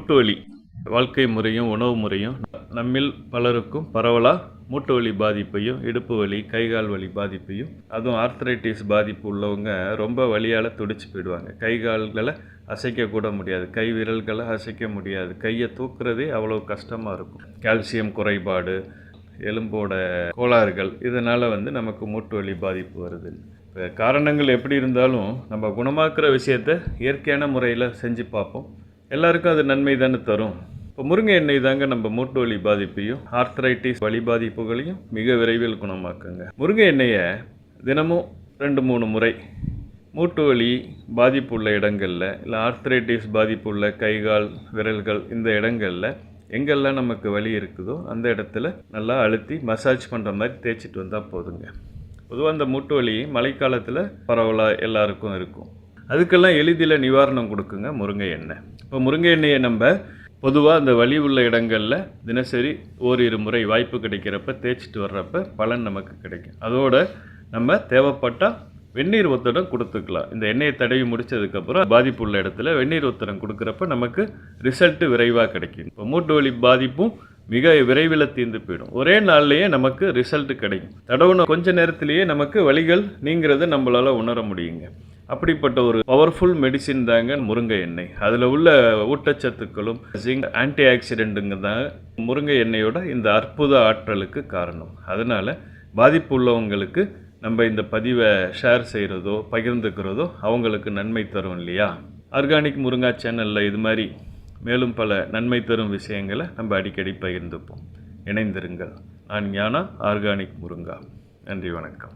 மூட்டு வலி வாழ்க்கை முறையும் உணவு முறையும் நம்மில் பலருக்கும் பரவலாக மூட்டு வலி பாதிப்பையும் இடுப்பு வலி கைகால் வலி பாதிப்பையும் அதுவும் ஆர்த்ரைட்டிஸ் பாதிப்பு உள்ளவங்க ரொம்ப வலியால் துடிச்சு போயிடுவாங்க. கை கால்களை அசைக்கக்கூட முடியாது, கை விரல்களை அசைக்க முடியாது, கையை தூக்குறதே அவ்வளோ கஷ்டமாக இருக்கும். கால்சியம் குறைபாடு, எலும்போட கோளாறுகள், இதனால் நமக்கு மூட்டு வலி பாதிப்பு வருது. இப்போ காரணங்கள் எப்படி இருந்தாலும் நம்ம குணமாக்குற விஷயத்தை இயற்கையான முறையில் செஞ்சு பார்ப்போம். எல்லாருக்கும் அது நன்மை தானே தரும். இப்போ முருங்கை எண்ணெய் தாங்க நம்ம மூட்டு வலி பாதிப்பையும் ஆர்த்ரைட்டிஸ் வலி பாதிப்புகளையும் மிக விரைவில் குணமாக்குங்க. முருங்கை எண்ணெயை தினமும் 2-3 முறை மூட்டு வலி பாதிப்பு உள்ள இடங்களில், இல்லை ஆர்த்ரைட்டிஸ் பாதிப்பு உள்ள கைகால் விரல்கள், இந்த இடங்களில் எங்கெல்லாம் நமக்கு வலி இருக்குதோ அந்த இடத்துல நல்லா அழுத்தி மசாஜ் பண்ணுற மாதிரி தேய்ச்சிட்டு வந்தால் போதுங்க. பொதுவாக அந்த மூட்டு வலி மழைக்காலத்தில் பரவலாக எல்லாருக்கும் இருக்கும். அதுக்கெல்லாம் எளிதில் நிவாரணம் கொடுக்குங்க முருங்கை எண்ணெய். இப்போ முருங்கை எண்ணெயை நம்ம பொதுவாக அந்த வலி உள்ள இடங்களில் தினசரி ஓரிரு முறை வாய்ப்பு கிடைக்கிறப்ப தேய்ச்சிட்டு வர்றப்ப பலன் நமக்கு கிடைக்கும். அதோடு நம்ம தேவைப்பட்டால் வெந்நீர் ஒத்தடம் கொடுத்துக்கலாம். இந்த எண்ணெயை தடவி முடித்ததுக்கப்புறம் பாதிப்பு உள்ள இடத்துல வெந்நீர் ஒத்தடம் கொடுக்குறப்ப நமக்கு ரிசல்ட்டு விரைவாக கிடைக்கும். இப்போ மூட்டு வலி பாதிப்பும் மிக விரைவில் தீர்ந்து போயிடும். ஒரே நாள்லேயே நமக்கு ரிசல்ட்டு கிடைக்கும். தடவுன கொஞ்ச நேரத்திலேயே நமக்கு வலிகள் நீங்கிறத நம்மளால் உணர முடியுங்க. அப்படிப்பட்ட ஒரு பவர்ஃபுல் மெடிசின் தாங்க முருங்கை எண்ணெய். அதில் உள்ள ஊட்டச்சத்துக்களும் ஜிங்க், ஆன்டி ஆக்சிடென்ட்டுங்க தான் முருங்கை எண்ணெயோட இந்த அற்புத ஆற்றலுக்கு காரணம். அதனால் பாதிப்பு உள்ளவங்களுக்கு நம்ம இந்த பதிவை ஷேர் செய்கிறதோ பகிர்ந்துக்கிறதோ அவங்களுக்கு நன்மை தரும் இல்லையா? ஆர்கானிக் முருங்கா சேனலில் இது மாதிரி மேலும் பல நன்மை தரும் விஷயங்களை நம்ம அடிக்கடி பகிர்ந்துப்போம். இணைந்திருங்கள். நான் ஞானா, ஆர்கானிக் முருங்கா. நன்றி, வணக்கம்.